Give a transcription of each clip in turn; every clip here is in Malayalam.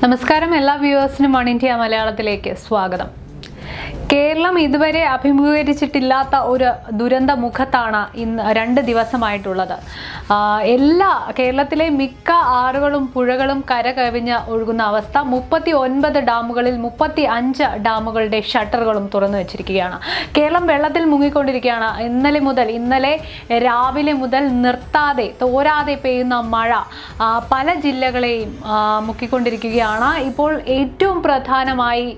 നമസ്കാരം, എല്ലാ വ്യൂവേഴ്സിനും ഓൺഇന്ത്യ മലയാളത്തിലേക്ക് സ്വാഗതം. കേരളം ഇതുവരെ അഭിമുഖീകരിച്ചിട്ടില്ലാത്ത ഒരു ദുരന്ത മുഖത്താണ് ഇന്ന് 2 ദിവസമായിട്ടുള്ളത്. കേരളത്തിലെ മിക്ക ആറുകളും പുഴകളും കരകവിഞ്ഞ് ഒഴുകുന്ന അവസ്ഥ. 39 ഡാമുകളിൽ 35 ഡാമുകളുടെ ഷട്ടറുകളും തുറന്നു വെച്ചിരിക്കുകയാണ്. കേരളം വെള്ളത്തിൽ മുങ്ങിക്കൊണ്ടിരിക്കുകയാണ്. ഇന്നലെ രാവിലെ മുതൽ നിർത്താതെ തോരാതെ പെയ്യുന്ന മഴ പല ജില്ലകളെയും മുക്കിക്കൊണ്ടിരിക്കുകയാണ്. ഇപ്പോൾ ഏറ്റവും പ്രധാനമായി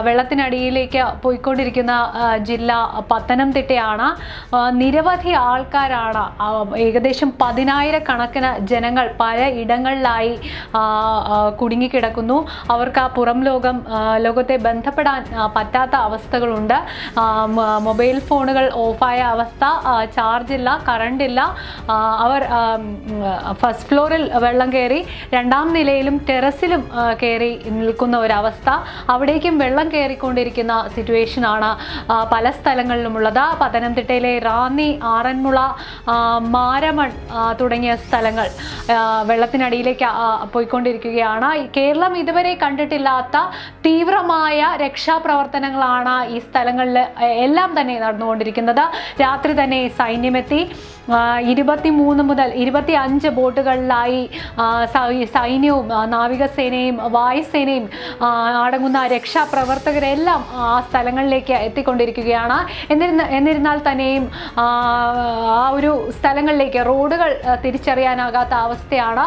വെള്ളത്തിനടിയിലേക്ക് പോയിക്കൊണ്ടിരിക്കുന്ന ജില്ല പത്തനംതിട്ടയാണ്. നിരവധി ആൾക്കാരാണ്, ഏകദേശം 10,000 കണക്കിന് ജനങ്ങൾ പല ഇടങ്ങളിലായി കുടുങ്ങിക്കിടക്കുന്നു. അവർക്ക് ആ പുറം ലോകത്തെ ബന്ധപ്പെടാൻ പറ്റാത്ത അവസ്ഥകളുണ്ട്. മൊബൈൽ ഫോണുകൾ ഓഫായ അവസ്ഥ, ചാർജില്ല, കറണ്ടില്ല. അവർ ഫസ്റ്റ് ഫ്ലോറിൽ വെള്ളം കയറി, 2ാം നിലയിലും ടെറസിലും കയറി നിൽക്കുന്ന ഒരവസ്ഥ. അവിടേക്കും വെള്ളം കയറിക്കൊണ്ടിരിക്കുന്ന സിറ്റുവേഷനാണ് പല സ്ഥലങ്ങളിലുമുള്ളത്. പത്തനംതിട്ടയിലെ റാന്നി, ആറന്മുള, മാരമൺ തുടങ്ങിയ സ്ഥലങ്ങൾ വെള്ളത്തിനടിയിലേക്ക് പോയിക്കൊണ്ടിരിക്കുകയാണ്. കേരളം ഇതുവരെ കണ്ടിട്ടില്ലാത്ത തീവ്രമായ രക്ഷാപ്രവർത്തനങ്ങളാണ് ഈ സ്ഥലങ്ങളിൽ എല്ലാം തന്നെ നടന്നുകൊണ്ടിരിക്കുന്നത്. രാത്രി തന്നെ സൈന്യമെത്തി. 23 മുതൽ 25 ബോട്ടുകളിലായി സൈന്യവും നാവികസേനയും വായുസേനയും അടങ്ങുന്ന രക്ഷാപ്രവർത്തകരെല്ലാം ആ സ്ഥലങ്ങളിലേക്ക് എത്തിക്കൊണ്ടിരിക്കുകയാണ്. എന്നിരുന്നാൽ തന്നെയും ആ ഒരു സ്ഥലങ്ങളിലേക്ക് റോഡുകൾ തിരിച്ചറിയാനാകാത്ത അവസ്ഥയാണ്.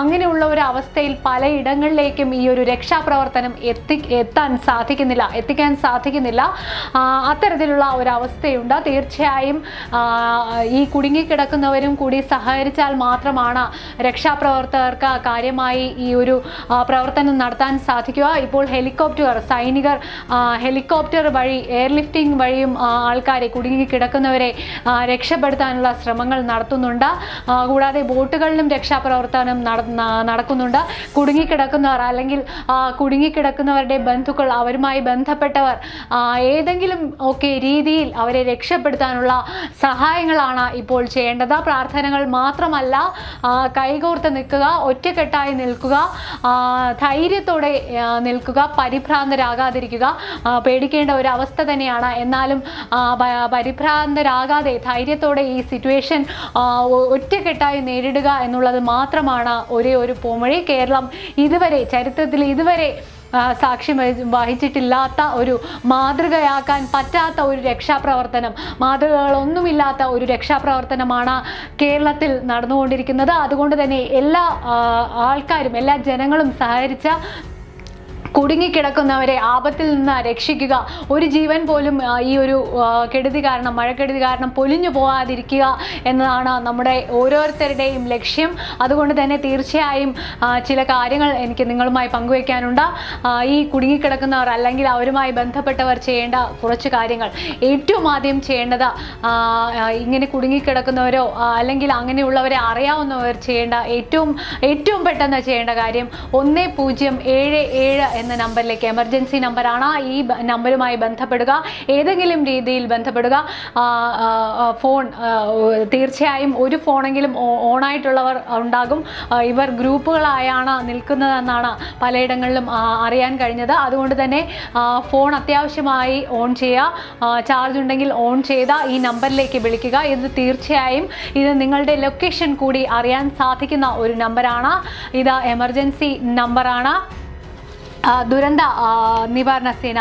അങ്ങനെയുള്ള ഒരു അവസ്ഥയിൽ പലയിടങ്ങളിലേക്കും ഈ ഒരു രക്ഷാപ്രവർത്തനം എത്തിക്കാൻ സാധിക്കുന്നില്ല. അത്തരത്തിലുള്ള ഒരവസ്ഥയുണ്ട്. തീർച്ചയായും ഈ കുടുങ്ങിക്കിടക്കുന്നവരും കൂടി സഹകരിച്ചാൽ മാത്രമാണ് രക്ഷാപ്രവർത്തകർക്ക് കാര്യമായി ഈ ഒരു പ്രവർത്തനം നടത്താൻ സാധിക്കുക. ഇപ്പോൾ സൈനികർ ഹെലികോപ്റ്റർ വഴി, എയർലിഫ്റ്റിംഗ് വഴിയും ആൾക്കാരെ, കുടുങ്ങിക്കിടക്കുന്നവരെ രക്ഷപ്പെടുത്താനുള്ള ശ്രമങ്ങൾ നടത്തുന്നുണ്ട്. കൂടാതെ ബോട്ടുകളിലും രക്ഷാപ്രവർത്തനം നടക്കുന്നുണ്ട്. കുടുങ്ങിക്കിടക്കുന്നവർ അല്ലെങ്കിൽ കുടുങ്ങിക്കിടക്കുന്നവരുടെ ബന്ധുക്കൾ, അവരുമായി ബന്ധപ്പെട്ടവർ ഏതെങ്കിലും ഒക്കെ രീതിയിൽ അവരെ രക്ഷപ്പെടുത്താനുള്ള സഹായങ്ങളാണ് ഇപ്പോൾ ചെയ്യേണ്ടത്. പ്രാർത്ഥനകൾ മാത്രമല്ല, കൈകോർത്ത് നിൽക്കുക, ഒറ്റക്കെട്ടായി നിൽക്കുക, ധൈര്യത്തോടെ നിൽക്കുക, പരിഭ്രാന്തരാകാതിരിക്കുക. പേടിക്കേണ്ട ഒരു അവസ്ഥ തന്നെയാണ്. എന്നാലും പരിഭ്രാന്തരാകാതെ ധൈര്യത്തോടെ ഈ സിറ്റുവേഷൻ ഒറ്റക്കെട്ടായി നേരിടുക എന്നുള്ളത് മാത്രമാണ് ഒരേ ഒരു പോംവഴി. കേരളം ചരിത്രത്തിൽ ഇതുവരെ സാക്ഷ്യം വഹിച്ചിട്ടില്ലാത്ത ഒരു മാതൃകയാക്കാൻ പറ്റാത്ത ഒരു രക്ഷാപ്രവർത്തനം, മാതൃകകളൊന്നുമില്ലാത്ത ഒരു രക്ഷാപ്രവർത്തനമാണ് കേരളത്തിൽ നടന്നുകൊണ്ടിരിക്കുന്നത്. അതുകൊണ്ട് തന്നെ എല്ലാ ആൾക്കാരും, എല്ലാ ജനങ്ങളും സഹകരിച്ച കുടുങ്ങിക്കിടക്കുന്നവരെ ആപത്തിൽ നിന്ന് രക്ഷിക്കുക. ഒരു ജീവൻ പോലും ഈ ഒരു മഴക്കെടുതി കാരണം പൊലിഞ്ഞു പോകാതിരിക്കുക എന്നതാണ് നമ്മുടെ ഓരോരുത്തരുടെയും ലക്ഷ്യം. അതുകൊണ്ട് തന്നെ തീർച്ചയായും ചില കാര്യങ്ങൾ എനിക്ക് നിങ്ങളുമായി പങ്കുവയ്ക്കാനുണ്ട്. ഈ കുടുങ്ങിക്കിടക്കുന്നവർ അല്ലെങ്കിൽ അവരുമായി ബന്ധപ്പെട്ടവർ ചെയ്യേണ്ട കുറച്ച് കാര്യങ്ങൾ. ഏറ്റവും ആദ്യം ചെയ്യേണ്ടത്, ഇങ്ങനെ കുടുങ്ങിക്കിടക്കുന്നവരോ അല്ലെങ്കിൽ അങ്ങനെയുള്ളവരെ അറിയാവുന്നവർ ചെയ്യേണ്ട ഏറ്റവും പെട്ടെന്ന് ചെയ്യേണ്ട കാര്യം 1077 എന്ന നമ്പറിലേക്ക്, എമർജൻസി നമ്പറാണ്. ഈ നമ്പറുമായി ബന്ധപ്പെടുക, ഏതെങ്കിലും രീതിയിൽ ബന്ധപ്പെടുക. ഫോൺ തീർച്ചയായും ഒരു ഫോണെങ്കിലും ഓണായിട്ടുള്ളവർ ഉണ്ടാകും. ഇവർ ഗ്രൂപ്പുകളായാണ് നിൽക്കുന്നതെന്നാണ് പലയിടങ്ങളിലും അറിയാൻ കഴിഞ്ഞത്. അതുകൊണ്ട് തന്നെ ഫോൺ അത്യാവശ്യമായി ഓൺ ചെയ്യുക. ചാർജ് ഉണ്ടെങ്കിൽ ഓൺ ചെയ്ത ഈ നമ്പറിലേക്ക് വിളിക്കുക. ഇത് നിങ്ങളുടെ ലൊക്കേഷൻ കൂടി അറിയാൻ സാധിക്കുന്ന ഒരു നമ്പറാണ്. ഇത് എമർജൻസി നമ്പറാണ്. ദുരന്ത നിവാരണ സേന,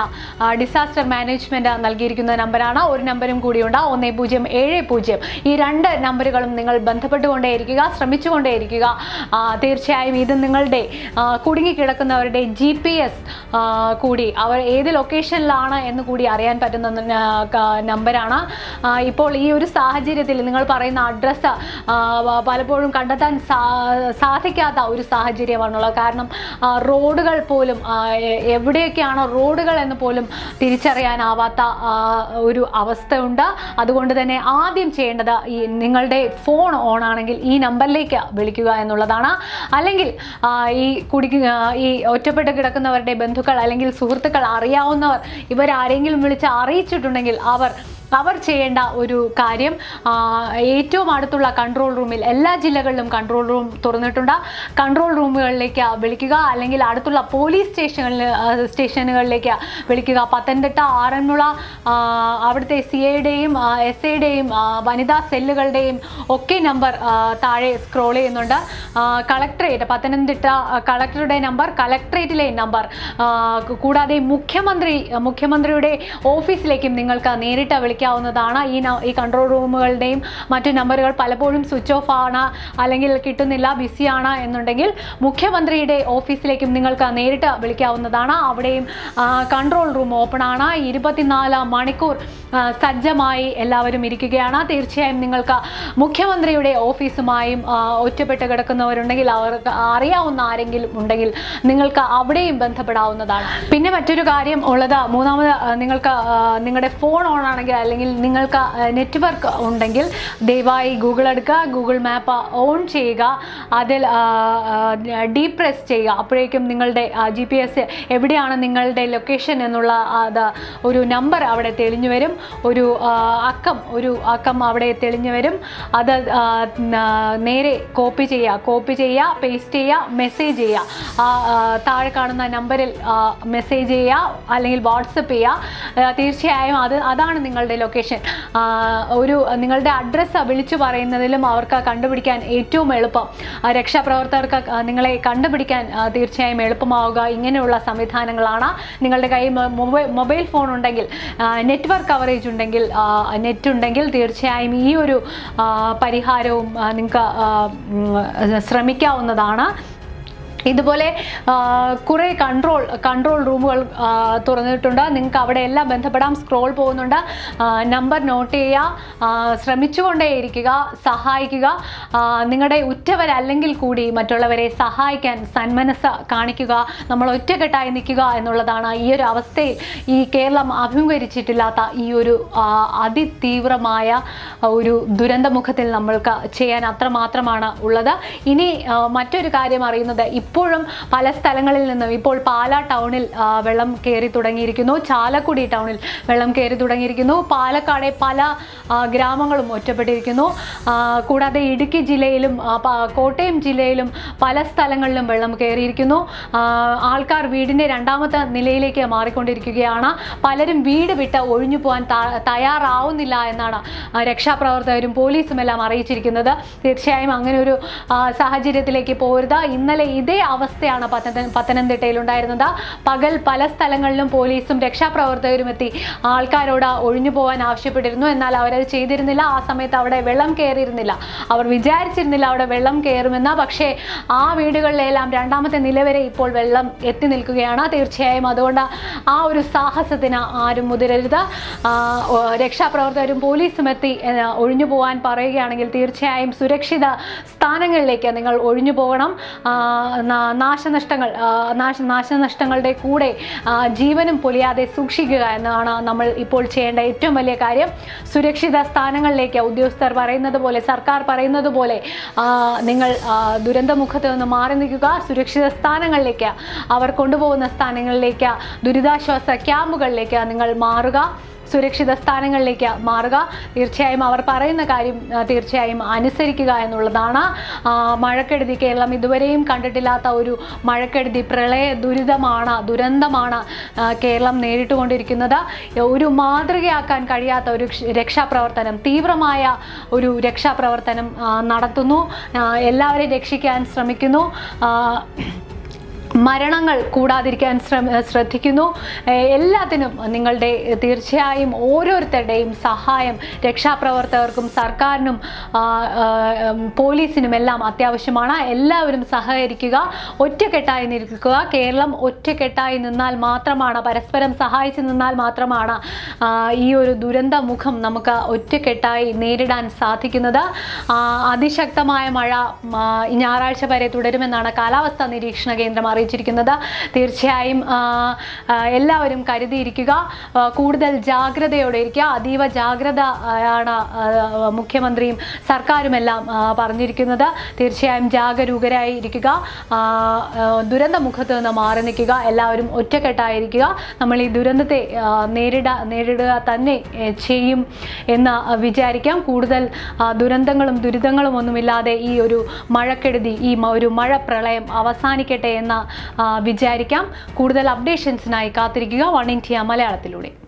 ഡിസാസ്റ്റർ മാനേജ്മെന്റ് നൽകിയിരിക്കുന്ന നമ്പറാണ്. ഒരു നമ്പരും കൂടിയുണ്ട്, 1070. ഈ 2 നമ്പറുകളും നിങ്ങൾ ബന്ധപ്പെട്ടുകൊണ്ടേയിരിക്കുക, ശ്രമിച്ചുകൊണ്ടേയിരിക്കുക. തീർച്ചയായും ഇത് നിങ്ങളുടെ കുടുങ്ങിക്കിടക്കുന്നവരുടെ GPS കൂടി, അവർ ഏത് ലൊക്കേഷനിലാണ് എന്ന് കൂടി അറിയാൻ പറ്റുന്ന നമ്പറാണ്. ഇപ്പോൾ ഈ ഒരു സാഹചര്യത്തിൽ നിങ്ങൾ പറയുന്ന അഡ്രസ്സ് പലപ്പോഴും കണ്ടെത്താൻ സാധിക്കാത്ത ഒരു സാഹചര്യമാണുള്ളത്. കാരണം റോഡുകൾ പോലും എവിടെയൊക്കെയാണോ റോഡുകൾ എന്ന് പോലും തിരിച്ചറിയാനാവാത്ത ഒരു അവസ്ഥയുണ്ട്. അതുകൊണ്ട് തന്നെ ആദ്യം ചെയ്യേണ്ടത് ഈ നിങ്ങളുടെ ഫോൺ ഓൺ ആണെങ്കിൽ ഈ നമ്പറിലേക്ക് വിളിക്കുക എന്നുള്ളതാണ്. അല്ലെങ്കിൽ ഈ ഒറ്റപ്പെട്ട് കിടക്കുന്നവരുടെ ബന്ധുക്കൾ അല്ലെങ്കിൽ സുഹൃത്തുക്കൾ, അറിയാവുന്നവർ ഇവരാരെങ്കിലും വിളിച്ച് അറിയിച്ചിട്ടുണ്ടെങ്കിൽ അവർ ചെയ്യേണ്ട ഒരു കാര്യം, ഏറ്റവും അടുത്തുള്ള കൺട്രോൾ റൂമിൽ, എല്ലാ ജില്ലകളിലും കൺട്രോൾ റൂം തുറന്നിട്ടുണ്ട്, കൺട്രോൾ റൂമുകളിലേക്ക് വിളിക്കുക. അല്ലെങ്കിൽ അടുത്തുള്ള പോലീസ് സ്റ്റേഷനുകളിലേക്ക് വിളിക്കുക. പത്തനംതിട്ട, ആറന്മുള, അവിടുത്തെ CIയുടെയും SIയുടെയും വനിതാ സെല്ലുകളുടെയും ഒക്കെ നമ്പർ താഴെ സ്ക്രോൾ ചെയ്യുന്നുണ്ട്. കളക്ടറേറ്റ്, പത്തനംതിട്ട കളക്ടറുടെ നമ്പർ, കളക്ടറേറ്റിലെ നമ്പർ, കൂടാതെ മുഖ്യമന്ത്രിയുടെ ഓഫീസിലേക്കും നിങ്ങൾക്ക് നേരിട്ട് വിളിക്കാവുന്നതാണ്. ഈ കൺട്രോൾ റൂമുകളുടെയും മറ്റു നമ്പറുകൾ പലപ്പോഴും സ്വിച്ച് ഓഫ് ആണ്, അല്ലെങ്കിൽ കിട്ടുന്നില്ല, ബിസിയാണ് എന്നുണ്ടെങ്കിൽ മുഖ്യമന്ത്രിയുടെ ഓഫീസിലേക്കും നിങ്ങൾക്ക് നേരിട്ട് വിളിക്കാവുന്നതാണ്. അവിടെയും കൺട്രോൾ റൂം ഓപ്പൺ ആണ്. 24 മണിക്കൂർ സജ്ജമായി എല്ലാവരും ഇരിക്കുകയാണ്. തീർച്ചയായും നിങ്ങൾക്ക് മുഖ്യമന്ത്രിയുടെ ഓഫീസുമായും ഒറ്റപ്പെട്ട് കിടക്കുന്നവരുണ്ടെങ്കിൽ, അവർക്ക് അറിയാവുന്ന ആരെങ്കിലും ഉണ്ടെങ്കിൽ നിങ്ങൾക്ക് അവിടെയും ബന്ധപ്പെടാവുന്നതാണ്. പിന്നെ മറ്റൊരു കാര്യം ഉള്ളത്, മൂന്നാമത്, നിങ്ങൾക്ക് നിങ്ങളുടെ ഫോൺ ഓൺ ആണെങ്കിൽ അല്ലെങ്കിൽ നിങ്ങൾക്ക് നെറ്റ്വർക്ക് ഉണ്ടെങ്കിൽ ദയവായി ഗൂഗിൾ എടുക്കുക, ഗൂഗിൾ മാപ്പ് ഓൺ ചെയ്യുക, അതിൽ ഡീപ്രസ് ചെയ്യുക. അപ്പോഴേക്കും നിങ്ങളുടെ GPS എവിടെയാണ് നിങ്ങളുടെ ലൊക്കേഷൻ എന്നുള്ള ഒരു നമ്പർ അവിടെ തെളിഞ്ഞു വരും, ഒരു അക്കം അവിടെ തെളിഞ്ഞു വരും. അത് നേരെ കോപ്പി ചെയ്യുക, പേസ്റ്റ് ചെയ്യുക, മെസ്സേജ് ചെയ്യുക. താഴെ കാണുന്ന നമ്പറിൽ മെസ്സേജ് ചെയ്യുക അല്ലെങ്കിൽ വാട്സപ്പ് ചെയ്യുക. തീർച്ചയായും അതാണ് നിങ്ങളുടെ ലൊക്കേഷൻ. നിങ്ങളുടെ അഡ്രസ്സ് വിളിച്ചു പറയുന്നതിലും അവർക്ക് കണ്ടുപിടിക്കാൻ ഏറ്റവും എളുപ്പം, രക്ഷാപ്രവർത്തകർക്ക് നിങ്ങളെ കണ്ടുപിടിക്കാൻ തീർച്ചയായും എളുപ്പമാവുക ഇങ്ങനെയുള്ള സംവിധാനങ്ങളാണ്. നിങ്ങളുടെ കയ്യിൽ മൊബൈൽ ഫോൺ ഉണ്ടെങ്കിൽ, നെറ്റ്വർക്ക് കവറേജ് ഉണ്ടെങ്കിൽ, നെറ്റ് ഉണ്ടെങ്കിൽ തീർച്ചയായും ഈ ഒരു പരിഹാരവും നിങ്ങൾക്ക് ശ്രമിക്കാവുന്നതാണ്. ഇതുപോലെ കുറേ കൺട്രോൾ റൂമുകൾ തുറന്നിട്ടുണ്ട്. നിങ്ങൾക്ക് അവിടെ എല്ലാം ബന്ധപ്പെടാം. സ്ക്രോൾ പോകുന്നുണ്ട്. നമ്പർ നോട്ട് ചെയ്യുക, ശ്രമിച്ചുകൊണ്ടേയിരിക്കുക, സഹായിക്കുക. നിങ്ങളുടെ ഉറ്റവരല്ലെങ്കിൽ കൂടി മറ്റുള്ളവരെ സഹായിക്കാൻ സന്മനസ് കാണിക്കുക. നമ്മൾ ഒറ്റക്കെട്ടായി നിൽക്കുക എന്നുള്ളതാണ് ഈ ഒരു അവസ്ഥയിൽ ഈ കേരളം അഭിമുഖീകരിച്ചിട്ടില്ലാത്ത ഈ ഒരു അതിതീവ്രമായ ഒരു ദുരന്തമുഖത്തിൽ നമ്മൾക്ക് ചെയ്യാൻ അത്രമാത്രമാണ് ഉള്ളത്. ഇനി മറ്റൊരു കാര്യം അറിയുന്നത്, ഇപ്പോഴും പല സ്ഥലങ്ങളിൽ നിന്നും ഇപ്പോൾ പാലാ ടൗണിൽ വെള്ളം കയറി തുടങ്ങിയിരിക്കുന്നു, ചാലക്കുടി ടൗണിൽ വെള്ളം കയറി തുടങ്ങിയിരിക്കുന്നു, പാലക്കാടെ പല ഗ്രാമങ്ങളും ഒറ്റപ്പെട്ടിരിക്കുന്നു. കൂടാതെ ഇടുക്കി ജില്ലയിലും കോട്ടയം ജില്ലയിലും പല സ്ഥലങ്ങളിലും വെള്ളം കയറിയിരിക്കുന്നു. ആൾക്കാർ വീടിൻ്റെ രണ്ടാമത്തെ നിലയിലേക്ക് മാറിക്കൊണ്ടിരിക്കുകയാണ്. പലരും വീട് വിട്ട് ഒഴിഞ്ഞു പോകാൻ തയ്യാറാവുന്നില്ല എന്നാണ് രക്ഷാപ്രവർത്തകരും പോലീസും എല്ലാം അറിയിച്ചിരിക്കുന്നത്. തീർച്ചയായും അങ്ങനെ ഒരു സാഹചര്യത്തിലേക്ക് പോരുത്. ഇന്നലെ ഇതേ അവസ്ഥയാണ് പത്തനംതിട്ടയിൽ ഉണ്ടായിരുന്നത്. പകൽ പല സ്ഥലങ്ങളിലും പോലീസും രക്ഷാപ്രവർത്തകരും എത്തി ആൾക്കാരോട് ഒഴിഞ്ഞു പോകാൻ ആവശ്യപ്പെട്ടിരുന്നു. എന്നാൽ അവരത് ചെയ്തിരുന്നില്ല. ആ സമയത്ത് അവിടെ വെള്ളം കയറിയിരുന്നില്ല. അവർ വിചാരിച്ചിരുന്നില്ല അവിടെ വെള്ളം കയറുമെന്ന്. പക്ഷേ ആ വീടുകളിലെല്ലാം രണ്ടാമത്തെ നില വരെ ഇപ്പോൾ വെള്ളം എത്തി നിൽക്കുകയാണ്. തീർച്ചയായും അതുകൊണ്ട് ആ ഒരു സാഹസത്തിന് ആരും മുതിരരുത്. രക്ഷാപ്രവർത്തകരും പോലീസും എത്തി ഒഴിഞ്ഞു പോകാൻ പറയുകയാണെങ്കിൽ തീർച്ചയായും സുരക്ഷിത സ്ഥാനങ്ങളിലേക്ക് നിങ്ങൾ ഒഴിഞ്ഞു പോകണം. നാശനഷ്ടങ്ങളുടെ കൂടെ ജീവനും പൊലിയാതെ സൂക്ഷിക്കുക എന്നതാണ് നമ്മൾ ഇപ്പോൾ ചെയ്യേണ്ട ഏറ്റവും വലിയ കാര്യം. സുരക്ഷിത സ്ഥാനങ്ങളിലേക്ക് ഉദ്യോഗസ്ഥർ പറയുന്നത് പോലെ, സർക്കാർ പറയുന്നത് പോലെ നിങ്ങൾ ദുരന്തമുഖത്ത് നിന്ന് മാറി നിൽക്കുക. സുരക്ഷിത സ്ഥാനങ്ങളിലേക്ക്, അവർ കൊണ്ടുപോകുന്ന സ്ഥാനങ്ങളിലേക്ക്, ദുരിതാശ്വാസ ക്യാമ്പുകളിലേക്ക് നിങ്ങൾ മാറുക, സുരക്ഷിത സ്ഥാനങ്ങളിലേക്ക് മാറുക. തീർച്ചയായും അവർ പറയുന്ന കാര്യം തീർച്ചയായും അനുസരിക്കുക എന്നുള്ളതാണ്. മഴക്കെടുതി, കേരളം ഇതുവരെയും കണ്ടിട്ടില്ലാത്ത ഒരു മഴക്കെടുതി, പ്രളയ ദുരന്തമാണ് കേരളം നേരിട്ടുകൊണ്ടിരിക്കുന്നത്. ഒരു മാതൃകയാക്കാൻ കഴിയാത്ത ഒരു രക്ഷാപ്രവർത്തനം, തീവ്രമായ ഒരു രക്ഷാപ്രവർത്തനം നടത്തുന്നു. എല്ലാവരെയും രക്ഷിക്കാൻ ശ്രമിക്കുന്നു. മരണങ്ങൾ കൂടാതിരിക്കാൻ ശ്രദ്ധിക്കുന്നു. എല്ലാത്തിനും നിങ്ങളുടെ തീർച്ചയായും ഓരോരുത്തരുടെയും സഹായം രക്ഷാപ്രവർത്തകർക്കും സർക്കാരിനും പോലീസിനും എല്ലാം അത്യാവശ്യമാണ്. എല്ലാവരും സഹകരിക്കുക, ഒറ്റക്കെട്ടായി നിൽക്കുക. കേരളം ഒറ്റക്കെട്ടായി നിന്നാൽ മാത്രമാണ്, പരസ്പരം സഹായിച്ച് നിന്നാൽ മാത്രമാണ് ഈ ഒരു ദുരന്തമുഖം നമുക്ക് ഒറ്റക്കെട്ടായി നേരിടാൻ സാധിക്കുന്നത്. അതിശക്തമായ മഴ ഞായറാഴ്ച വരെ തുടരുമെന്നാണ് കാലാവസ്ഥാ നിരീക്ഷണ കേന്ദ്രം അറിയിച്ചത്. അറിയിച്ചിരിക്കുന്നത്. തീർച്ചയായും എല്ലാവരും കരുതിയിരിക്കുക, കൂടുതൽ ജാഗ്രതയോടെ ഇരിക്കുക. അതീവ ജാഗ്രത ആണ് മുഖ്യമന്ത്രിയും സർക്കാരുമെല്ലാം പറഞ്ഞിരിക്കുന്നത്. തീർച്ചയായും ജാഗരൂകരായി ഇരിക്കുക, ദുരന്തമുഖത്ത് നിന്ന് മാറി നിൽക്കുക, എല്ലാവരും ഒറ്റക്കെട്ടായിരിക്കുക. നമ്മൾ ഈ ദുരന്തത്തെ നേരിടുക തന്നെ ചെയ്യും എന്ന് വിചാരിക്കാം. കൂടുതൽ ദുരന്തങ്ങളും ഒന്നുമില്ലാതെ ഈ ഒരു മഴക്കെടുതി, ഈ ഒരു മഴ പ്രളയം അവസാനിക്കട്ടെ എന്ന് വിചാരിക്കാം. കൂടുതൽ അപ്ഡേഷൻസിനായി കാത്തിരിക്കുക വൺ ഇന്ത്യ മലയാളത്തിലൂടെ.